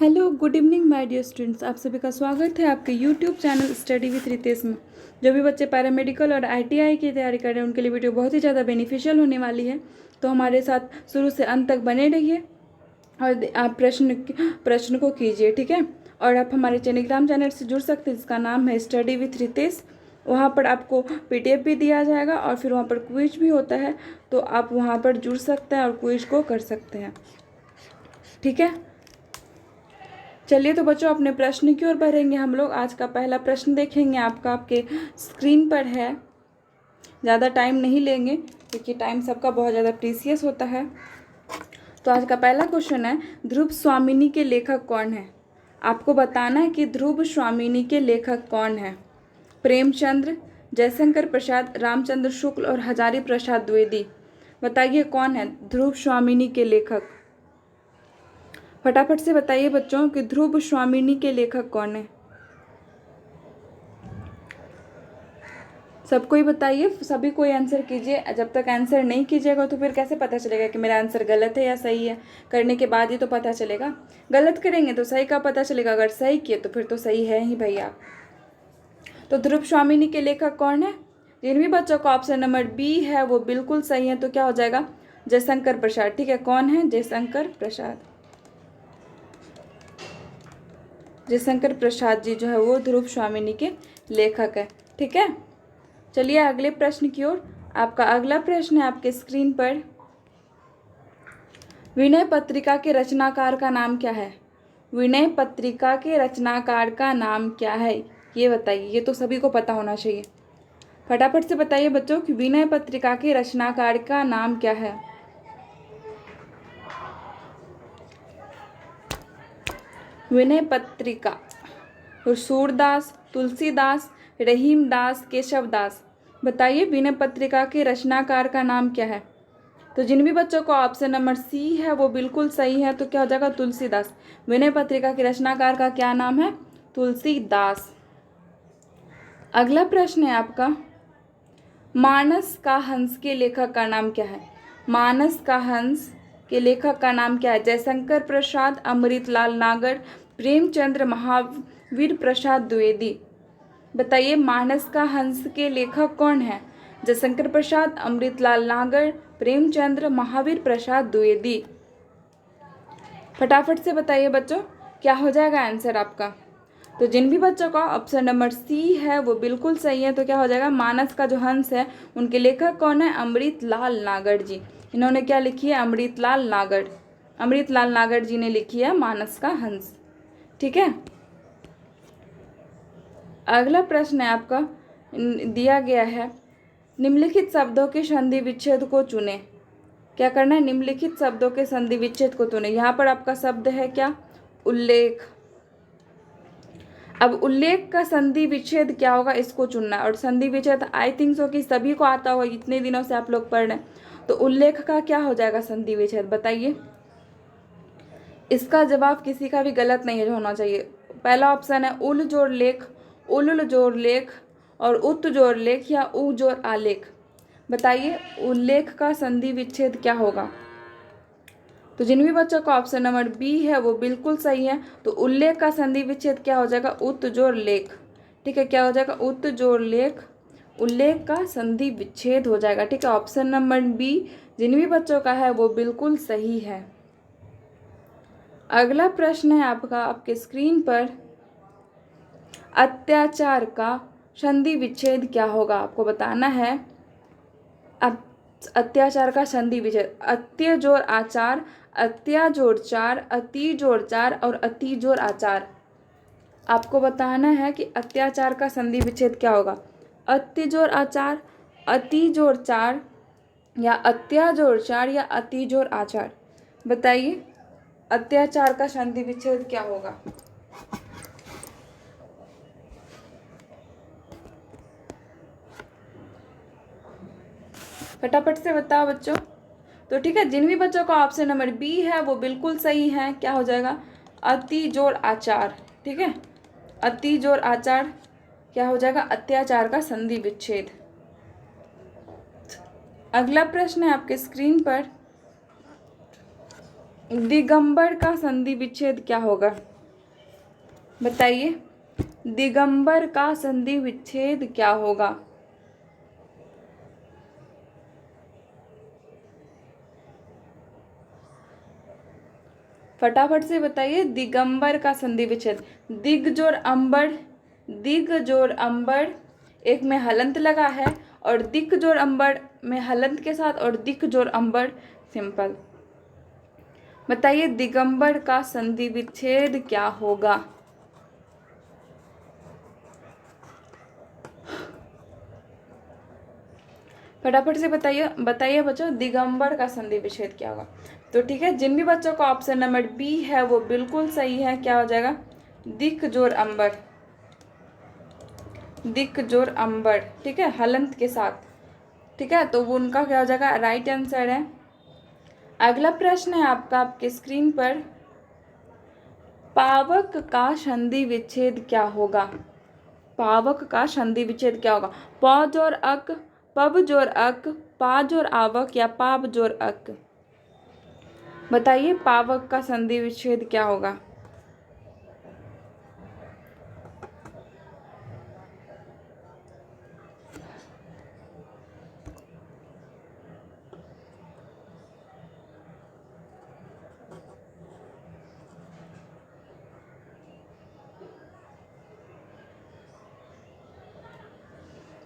Hello good evening my dear students, आप सभी का स्वागत है आपके YouTube channel study with Ritesh में। जो भी बच्चे पैरामेडिकल और आईटीआई की तैयारी कर रहे हैं उनके लिए वीडियो बहुत ही ज़्यादा बेनिफिशियल होने वाली है, तो हमारे साथ शुरू से अंत तक बने रहिए और आप प्रश्न को कीजिए, ठीक है। और आप हमारे टेलीग्राम चैनल से जुड़ सकते हैं जिसका नाम है स्टडी विथ रितेश। वहाँ पर आपको पीडीएफ भी दिया जाएगा और फिर वहाँ पर क्विज भी होता है, तो आप वहाँ पर जुड़ सकते हैं और क्विज को कर सकते हैं, ठीक है। चलिए तो बच्चों अपने प्रश्न की ओर बढ़ेंगे हम लोग। आज का पहला प्रश्न देखेंगे, आपके स्क्रीन पर है। ज़्यादा टाइम नहीं लेंगे क्योंकि टाइम सबका बहुत ज़्यादा प्रीसियस होता है। तो आज का पहला क्वेश्चन है, ध्रुव स्वामिनी के लेखक कौन है। आपको बताना है कि ध्रुव स्वामिनी के लेखक कौन है। प्रेमचंद्र, जयशंकर प्रसाद, रामचंद्र शुक्ल और हजारी प्रसाद द्विवेदी। बताइए कौन है ध्रुव स्वामिनी के लेखक। फटाफट से बताइए बच्चों कि ध्रुव स्वामिनी के लेखक कौन है। सबको ही बताइए, सभी कोई आंसर कीजिए। जब तक आंसर नहीं कीजिएगा तो फिर कैसे पता चलेगा कि मेरा आंसर गलत है या सही है। करने के बाद ही तो पता चलेगा। गलत करेंगे तो सही का पता चलेगा, अगर सही किए तो फिर तो सही है ही भैया। तो ध्रुव स्वामिनी के लेखक कौन है। जिन भी बच्चों का ऑप्शन नंबर बी है वो बिल्कुल सही है, तो क्या हो जाएगा, जयशंकर प्रसाद। ठीक है, कौन है, जयशंकर प्रसाद। जयशंकर प्रसाद जी जो है वो ध्रुव स्वामिनी के लेखक है, ठीक है। चलिए अगले प्रश्न की ओर। आपका अगला प्रश्न है आपके स्क्रीन पर, विनय पत्रिका के रचनाकार का नाम क्या है। विनय पत्रिका के रचनाकार का नाम क्या है, ये बताइए। ये तो सभी को पता होना चाहिए। फटाफट से बताइए बच्चों कि विनय पत्रिका के रचनाकार का नाम क्या है। विनय पत्रिका, सूरदास, तुलसीदास, रहीमदास, केशवदास। बताइए विनय पत्रिका के रचनाकार का नाम क्या है। तो जिन भी बच्चों को ऑप्शन नंबर सी है वो बिल्कुल सही है, तो क्या हो जाएगा, तुलसीदास। विनय पत्रिका के रचनाकार का क्या नाम है, तुलसीदास। अगला प्रश्न है आपका, मानस का हंस के लेखक का नाम क्या है। मानस का हंस के लेखक का नाम क्या है। जयशंकर प्रसाद, अमृतलाल नागर, प्रेमचंद्र, महावीर प्रसाद द्विवेदी। बताइए मानस का हंस के लेखक कौन है। जयशंकर प्रसाद, अमृतलाल नागर, प्रेमचंद्र, महावीर प्रसाद द्विवेदी। फटाफट से बताइए बच्चों क्या हो जाएगा आंसर आपका। तो जिन भी बच्चों का ऑप्शन नंबर सी है वो बिल्कुल सही है, तो क्या हो जाएगा, मानस का जो हंस है उनके लेखक कौन है, अमृतलाल नागर जी। इन्होंने क्या लिखी है, अमृतलाल नागर। अमृतलाल नागर जी ने लिखी है मानस का हंस, ठीक है। अगला प्रश्न है आपका, दिया गया है, निम्नलिखित शब्दों के संधि विच्छेद को चुने। क्या करना है, निम्नलिखित शब्दों के संधि विच्छेद को चुने। यहाँ पर आपका शब्द है क्या, उल्लेख। अब उल्लेख का संधि विच्छेद क्या होगा इसको चुनना है। और संधि विच्छेद आई थिंक सो कि सभी को आता होगा, इतने दिनों से आप लोग पढ़ रहे हैं। तो उल्लेख का क्या हो जाएगा संधि विच्छेद, बताइए। इसका जवाब किसी का भी गलत नहीं होना चाहिए। पहला ऑप्शन है उल जोड़ लेख, उल जोड़ लेख और उत जोड़ लेख या उ जोड़ आलेख। बताइए उल्लेख का संधि विच्छेद क्या होगा। तो जिन भी बच्चों का ऑप्शन नंबर बी है वो बिल्कुल सही है। तो उल्लेख का संधि विच्छेद क्या हो जाएगा, उत जोड़ लेख। ठीक है, क्या हो जाएगा, उत जोड़ लेख। उल्लेख का संधि विच्छेद हो जाएगा, ठीक है। ऑप्शन नंबर बी जिन भी बच्चों का है वो बिल्कुल सही है। अगला प्रश्न है आपका आपके स्क्रीन पर, अत्याचार का संधि विच्छेद क्या होगा। आपको बताना है अत्याचार का संधि विच्छेद। अत्य जोड़ आचार, अत्या जोड़ चार, अति जोड़ चार और अति जोड़ आचार। आपको बताना है कि अत्याचार का संधि विच्छेद क्या होगा। अत्य जोड़ आचार, अति जोड़ चार या अत्या जोड़ चार या अति जोड़ आचार। बताइए अत्याचार का संधि विच्छेद क्या होगा। फटाफट से बताओ बच्चों। तो ठीक है, जिन भी बच्चों का ऑप्शन नंबर बी है वो बिल्कुल सही है। क्या हो जाएगा, अति जोड़ आचार, ठीक है। अति जोड़ आचार क्या हो जाएगा, अत्याचार का संधि विच्छेद। अगला प्रश्न है आपके स्क्रीन पर, दिगंबर का संधि विच्छेद क्या होगा? बताइए, दिगंबर का संधि विच्छेद क्या होगा? फटाफट से बताइए, दिगंबर का संधि विच्छेद। दिग जोड़ अंबर, दिग जोड़ अंबर एक में हलंत लगा है, और दिक जोड़ अंबर में हलंत के साथ, और दिक जोड़ अंबर सिंपल। बताइए, दिगंबर का संधि विच्छेद क्या होगा? फटाफट से बताइए बताइए बच्चों, दिगंबर का संधि विच्छेद क्या होगा? तो ठीक है, जिन भी बच्चों का ऑप्शन नंबर बी है वो बिल्कुल सही है। क्या हो जाएगा? दिक जोड़ अंबर, दिक जोड़ अंबर, ठीक है, हलंत के साथ। ठीक है, तो वो उनका क्या हो जाएगा? राइट आंसर है। अगला प्रश्न है आपका आपके स्क्रीन पर, पावक का संधि विच्छेद क्या होगा? पावक का संधि विच्छेद क्या होगा? प जोड़ अक, पब जोड़ अक, पा जोड़ आवक, या पाव जोड़ अक? बताइए, पावक का संधि विच्छेद क्या होगा?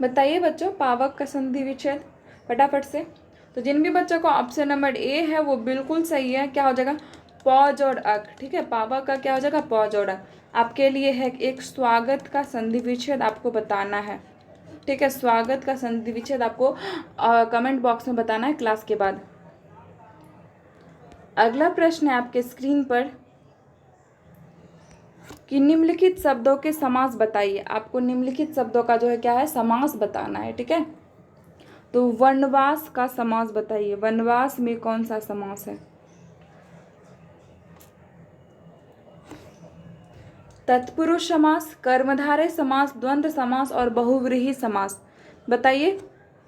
बताइए बच्चों, पावक का संधि विच्छेद फटाफट से। तो जिन भी बच्चों का ऑप्शन नंबर ए है वो बिल्कुल सही है। क्या हो जाएगा? प जोड़ अक, ठीक है, पावक का क्या हो जाएगा? प जोड़ अक। आपके लिए है एक स्वागत का संधि विच्छेद आपको बताना है। ठीक है, स्वागत का संधि विच्छेद आपको कमेंट बॉक्स में बताना है क्लास के बाद। अगला प्रश्न है आपके स्क्रीन पर कि निम्नलिखित शब्दों के समास बताइए। आपको निम्नलिखित शब्दों का जो है क्या है? समास बताना है। ठीक है, तो वनवास का समास बताइए। वनवास में कौन सा समास है? तत्पुरुष समास, कर्मधारय समास, द्वंद्व समास और बहुव्रीहि समास। बताइए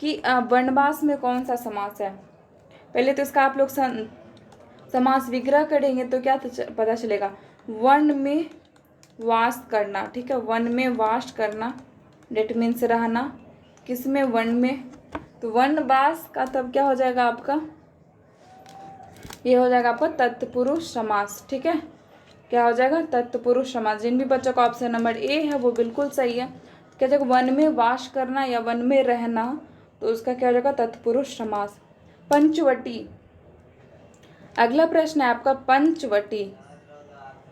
कि वनवास में कौन सा समास है? पहले तो इसका आप लोग समास विग्रह करेंगे तो क्या पता चलेगा? वन में वास करना, ठीक है, वन में वास करना, डेट मीन्स रहना। किस में? वन में। तो वनवास का तब क्या हो जाएगा आपका? ये हो जाएगा आपका तत्पुरुष समास। ठीक है, क्या हो जाएगा? तत्पुरुष समास। जिन भी बच्चों का ऑप्शन नंबर ए है वो बिल्कुल सही है। क्या जाएगा? वन में वास करना या वन में रहना, तो उसका क्या हो जाएगा? तत्पुरुष समास। पंचवटी, अगला प्रश्न है आपका पंचवटी।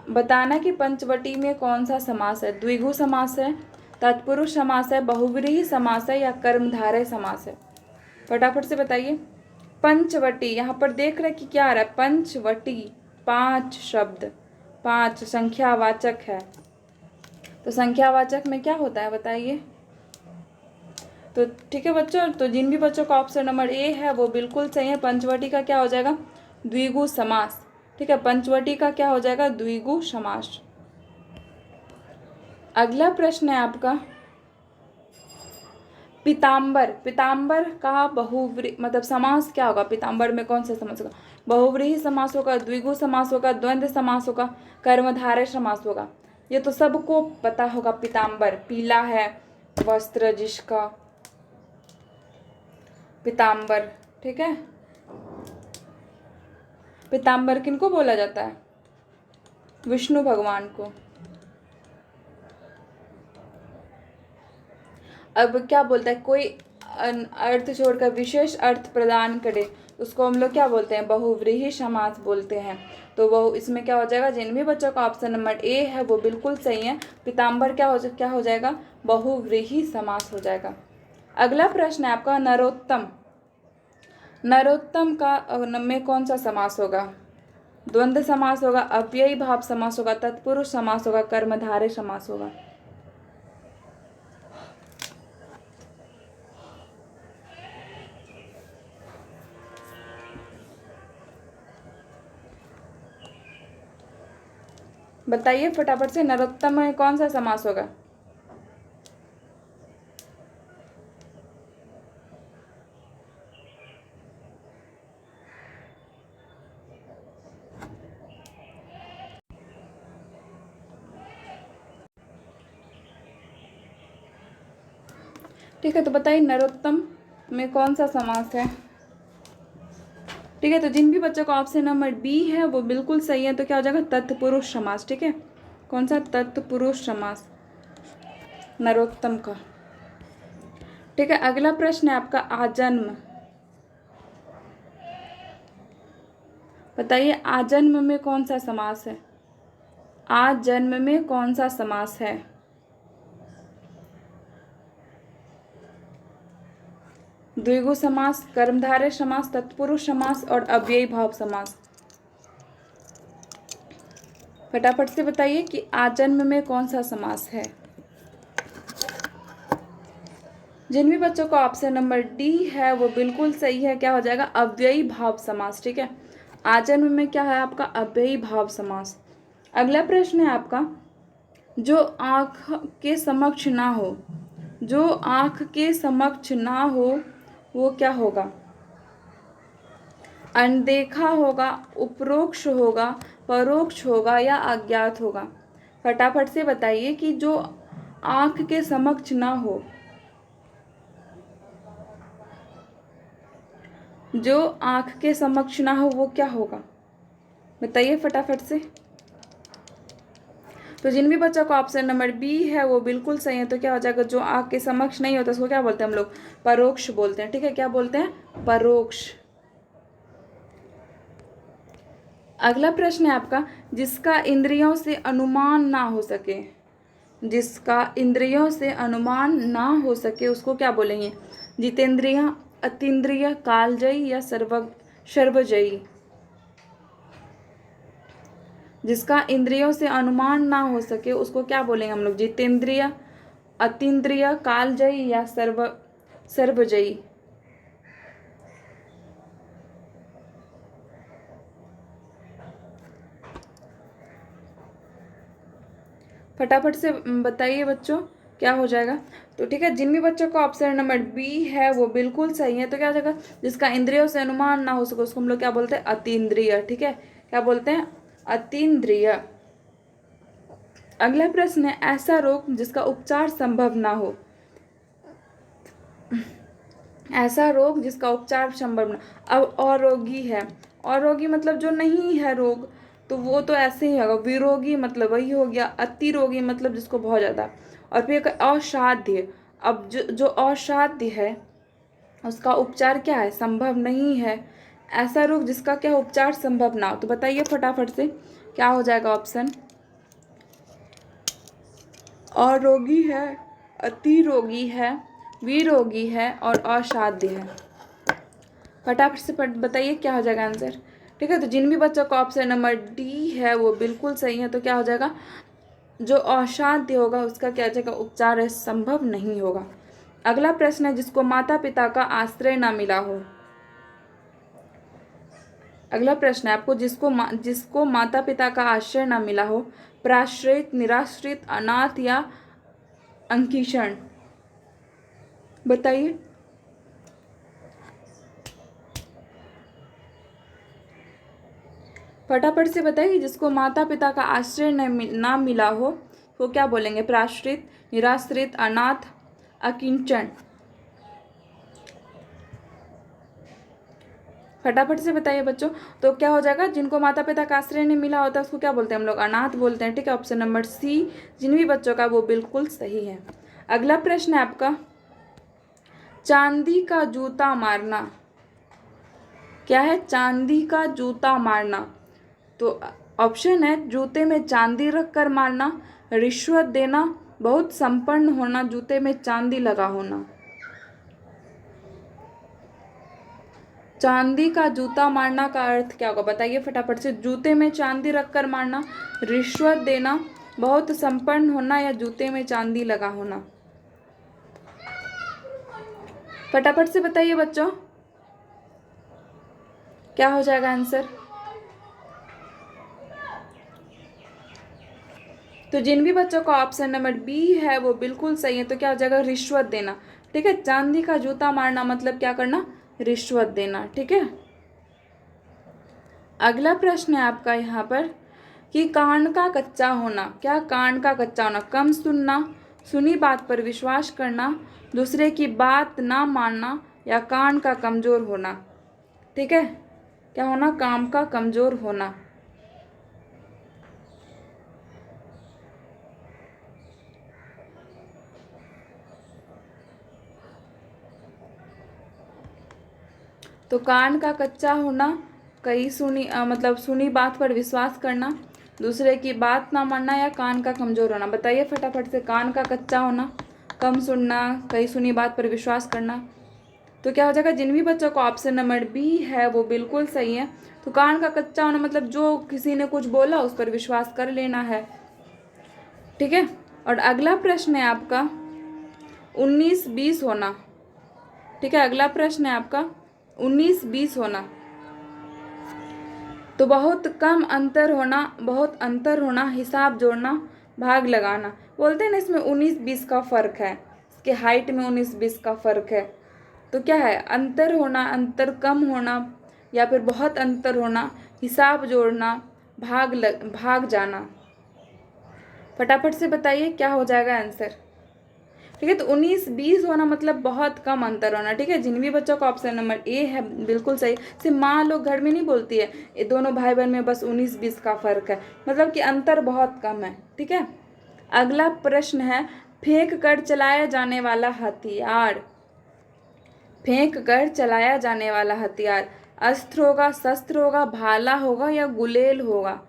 बताना कि पंचवटी में कौन सा समास है? द्विगु समास है, तत्पुरुष समास है, बहुव्रीहि समास है, या कर्मधारय समास है? फटाफट से बताइए। पंचवटी, यहाँ पर देख रहे कि क्या आ रहा है? पंचवटी, 5 शब्द, 5 संख्यावाचक है। तो संख्यावाचक में क्या होता है बताइए? तो ठीक है बच्चों, तो जिन भी बच्चों का ऑप्शन नंबर ए है वो बिल्कुल सही है। पंचवटी का क्या हो जाएगा? द्विगु समास। ठीक है, पंचवटी का क्या हो जाएगा? द्विगु समास। अगला प्रश्न है आपका पीताम्बर। पीताम्बर का बहुव्रीहि मतलब समास क्या होगा? पीताम्बर में कौन सा समास होगा? बहुव्रीहि समास होगा, द्विगु समास होगा, द्वंद्व समास होगा, कर्मधारय समास होगा। ये तो सबको पता होगा। पीताम्बर पीला है वस्त्र जिसका, पीताम्बर। ठीक है, पीताम्बर किनको बोला जाता है? विष्णु भगवान को। अब क्या बोलता है? कोई अर्थ छोड़कर विशेष अर्थ प्रदान करे उसको हम लोग क्या बोलते हैं? बहुव्रीहि समास बोलते हैं। तो वो इसमें क्या हो जाएगा? जिन भी बच्चों का ऑप्शन नंबर ए है वो बिल्कुल सही है। पीताम्बर क्या हो जाएगा? बहुव्रीहि समास हो जाएगा। अगला प्रश्न है आपका नरोत्तम। नरोत्तम का में कौन सा समास होगा? द्वंद्व समास होगा, अव्ययी भाव समास होगा, तत्पुरुष समास होगा, कर्मधारय समास होगा? बताइए फटाफट से, नरोत्तम में कौन सा समास होगा? ठीक है, तो बताइए नरोत्तम में कौन सा समास है। ठीक है, तो जिन भी बच्चों का ऑप्शन नंबर बी है वो बिल्कुल सही है। तो क्या हो जाएगा, तत्पुरुष समास। ठीक है, कौन सा, तत्पुरुष समास नरोत्तम का। ठीक है, अगला प्रश्न है आपका आजन्म। बताइए आजन्म में कौन सा समास है। आजन्म में कौन सा समास है। द्विगु समास, कर्मधारय समास, तत्पुरुष समास और अव्ययी भाव समास। फटाफट से बताइए कि आजन्म में कौन सा समास है। जिन भी बच्चों का ऑप्शन नंबर डी है वो बिल्कुल सही है। क्या हो जाएगा, अव्ययी भाव समास। ठीक है, आजन्म में क्या है आपका, अव्ययी भाव समास। अगला प्रश्न है आपका, जो आँख के समक्ष ना हो, जो आँख के समक्ष ना हो वो क्या होगा। अनदेखा होगा, उपरोक्त होगा, परोक्ष होगा या अज्ञात होगा। फटाफट से बताइए कि जो आँख के समक्ष ना हो, जो आँख के समक्ष ना हो वो क्या होगा, बताइए फटाफट से। तो जिन भी बच्चों का ऑप्शन नंबर बी है वो बिल्कुल सही है। तो क्या हो जाएगा, जो आँख के समक्ष नहीं होता उसको क्या बोलते हैं हम लोग, परोक्ष बोलते हैं। ठीक है, क्या बोलते हैं, परोक्ष। अगला प्रश्न है आपका, जिसका इंद्रियों से अनुमान ना हो सके, जिसका इंद्रियों से अनुमान ना हो सके उसको क्या बोलेंगे, जितेंद्रिय, अतीन्द्रिय, कालजयी या सर्वजयी। जिसका इंद्रियों से अनुमान ना हो सके उसको क्या बोलेंगे हम लोग, जितेंद्रिय, अतीन्द्रिय, कालजयी या सर्वजयी। फटाफट से बताइए बच्चों क्या हो जाएगा। तो ठीक है, जिन भी बच्चों का ऑप्शन नंबर बी है वो बिल्कुल सही है। तो क्या हो जाएगा, जिसका इंद्रियों से अनुमान ना हो सके उसको हम लोग क्या बोलते हैं, अतीन्द्रिय। ठीक है, क्या बोलते हैं, अतीन्द्रिय। अगला प्रश्न है, ऐसा रोग जिसका उपचार संभव ना हो। ऐसा रोग जिसका उपचार संभव ना। अब अरोगी है, अरोगी मतलब जो नहीं है रोग, तो वो तो ऐसे ही होगा। विरोगी मतलब वही हो गया। अतिरोगी मतलब जिसको बहुत ज़्यादा। और फिर असाध्य। अब जो असाध्य है उसका उपचार क्या है, संभव नहीं है। ऐसा रोग जिसका क्या उपचार संभव ना हो। तो बताइए फटाफट से क्या हो जाएगा ऑप्शन। अरोगी है, अतिरोगी है, विरोगी है और असाध्य है। फटाफट से बताइए क्या हो जाएगा आंसर। ठीक है, तो जिन भी बच्चों का ऑप्शन नंबर डी है वो बिल्कुल सही है। तो क्या हो जाएगा, जो असाध्य होगा उसका क्या हो जाएगा, उपचार है, संभव नहीं होगा। अगला प्रश्न है, जिसको माता पिता का आश्रय ना मिला हो। अगला प्रश्न है आपको, जिसको माता पिता का आश्रय ना मिला हो, प्राश्रित, निराश्रित, अनाथ या अंकिशण। बताइए। फटाफट से बताइए, जिसको माता पिता का आश्रय ना मिला हो वो क्या बोलेंगे, प्राश्रित, निराश्रित, अनाथ, अकिंचन। फटाफट से बताइए बच्चों। तो क्या हो जाएगा, जिनको माता पिता का आश्रय नहीं मिला होता उसको क्या बोलते हैं हम लोग, अनाथ बोलते हैं। ठीक है, ऑप्शन नंबर सी जिन भी बच्चों का वो बिल्कुल सही है। अगला प्रश्न है आपका, चांदी का जूता मारना। क्या है, चांदी का जूता मारना। तो ऑप्शन है, जूते में चांदी रख कर मारना, रिश्वत देना, बहुत संपन्न होना, जूते में चांदी लगा होना। चांदी का जूता मारना का अर्थ क्या होगा, बताइए फटाफट से। जूते में चांदी रखकर मारना, रिश्वत देना, बहुत संपन्न होना या जूते में चांदी लगा होना। फटाफट से बताइए बच्चों क्या हो जाएगा आंसर। तो जिन भी बच्चों का ऑप्शन नंबर बी है वो बिल्कुल सही है। तो क्या हो जाएगा, रिश्वत देना। ठीक है, चांदी का जूता मारना मतलब क्या करना, रिश्वत देना। ठीक है, अगला प्रश्न है आपका यहाँ पर कि कान का कच्चा होना। क्या, कान का कच्चा होना, कम सुनना, सुनी बात पर विश्वास करना, दूसरे की बात ना मानना या कान का कमज़ोर होना। ठीक है, क्या होना? काम का कमज़ोर होना। तो कान का कच्चा होना, मतलब सुनी बात पर विश्वास करना, दूसरे की बात ना मानना या कान का कमज़ोर होना। बताइए फटाफट से। कान का कच्चा होना, कम सुनना, कहीं सुनी बात पर विश्वास करना। तो क्या हो जाएगा? जिन भी बच्चों को ऑप्शन नंबर बी है वो बिल्कुल सही है। तो कान का कच्चा होना मतलब जो किसी ने कुछ बोला उस पर विश्वास कर लेना है। ठीक है, और अगला प्रश्न है आपका 19-20 होना। ठीक है, अगला प्रश्न है आपका 19-20 होना। तो बहुत कम अंतर होना, बहुत अंतर होना, हिसाब जोड़ना, भाग लगाना। बोलते हैं ना इसमें 19-20 का फ़र्क है, इसके हाइट में 19-20 का फ़र्क है। तो क्या है? अंतर होना, अंतर कम होना, या फिर बहुत अंतर होना, हिसाब जोड़ना, भाग जाना। फटाफट से बताइए क्या हो जाएगा आंसर। ठीक है, तो 19-20 होना मतलब बहुत कम अंतर होना। ठीक है, जिन भी बच्चों का ऑप्शन नंबर ए है बिल्कुल सही। सिर्फ माँ लोग घर में नहीं बोलती है ये दोनों भाई बहन में बस 19-20 का फ़र्क है, मतलब कि अंतर बहुत कम है। ठीक है, अगला प्रश्न है फेंक कर चलाया जाने वाला हथियार। फेंक कर चलाया जाने वाला हथियार अस्त्र होगा, शस्त्र होगा, भाला होगा या गुलेल होगा।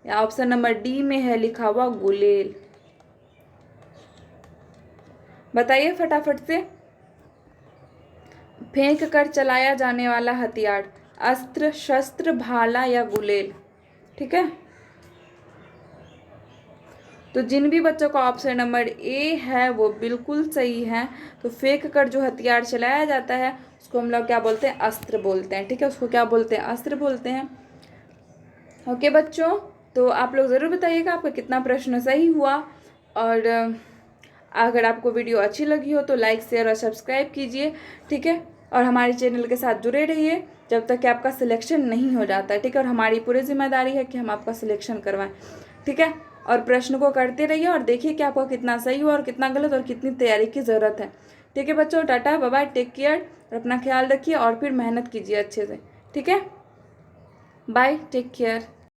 या ऑप्शन नंबर डी में है लिखा हुआ गुलेल। बताइए फटाफट से। फेंक कर चलाया जाने वाला हथियार अस्त्र, शस्त्र, भाला या गुलेल। ठीक है, तो जिन भी बच्चों का ऑप्शन नंबर ए है वो बिल्कुल सही है। तो फेंक कर जो हथियार चलाया जाता है उसको हम लोग क्या बोलते हैं? अस्त्र बोलते हैं। ठीक है, उसको क्या बोलते हैं? अस्त्र बोलते हैं। ओके बच्चों, तो आप लोग ज़रूर बताइएगा आपका कितना प्रश्न सही हुआ। और अगर आपको वीडियो अच्छी लगी हो तो लाइक, शेयर और सब्सक्राइब कीजिए। ठीक है, और हमारे चैनल के साथ जुड़े रहिए जब तक कि आपका सिलेक्शन नहीं हो जाता है। ठीक है, और हमारी पूरी जिम्मेदारी है कि हम आपका सिलेक्शन करवाएं। ठीक है, और प्रश्न को करते रहिए और देखिए कि आपका कितना सही हुआ और कितना गलत और कितनी तैयारी की ज़रूरत है। ठीक है बच्चों, tata bye bye, take care और अपना ख्याल रखिए और फिर मेहनत कीजिए अच्छे से। ठीक है, बाय, टेक केयर।